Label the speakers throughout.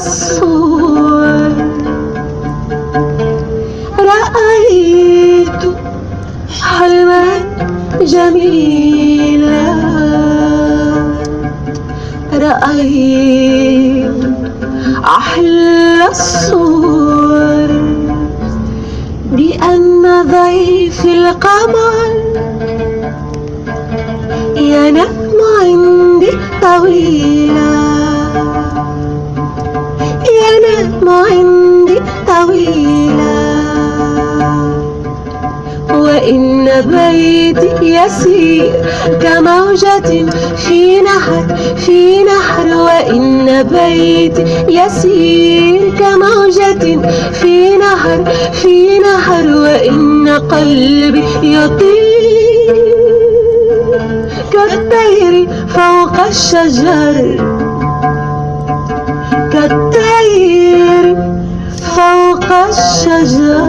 Speaker 1: الصور رأيت حلما جميلا، رأيت أحلى الصور بأن ضيف القمر ينام عندي طويلا، ينام عندي طويلا، وإن بيتي يسير كموجة في نهر، في نهر، وإن بيتي يسير كموجة في نهر، في نهر، وإن قلبي يطير كالطير فوق الشجر، كالطير فوق الشجر.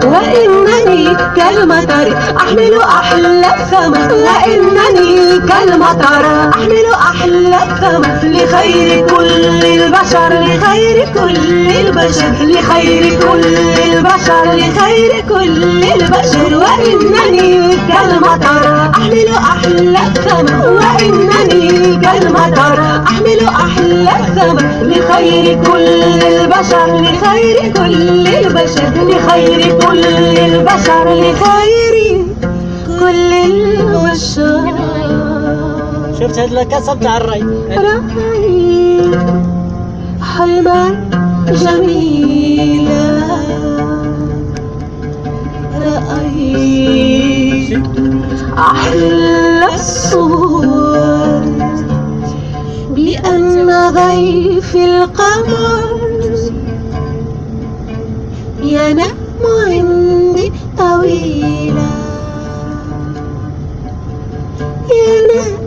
Speaker 1: وإنني كالمطر أحمل أحلى الثمر، وإنني كالمطر أحمل أحلى الثمر لخير كل البشر، لخير كل البشر، لخير كل البشر، لخير كل البشر. وإنني كالمطر أحمل أحلى الثمر، وإنني كالمطر أحمل أحلى الثمر لخير كل البشر، لخير كل البشر، لخير كل البشر، لخير كل البشر.
Speaker 2: شفت هاد الكاسة بتاع الري؟
Speaker 1: رأيت حلما جميلا، رأيت أحلى الصور بأن ضيف القمر ينام عندي طويلا، ينام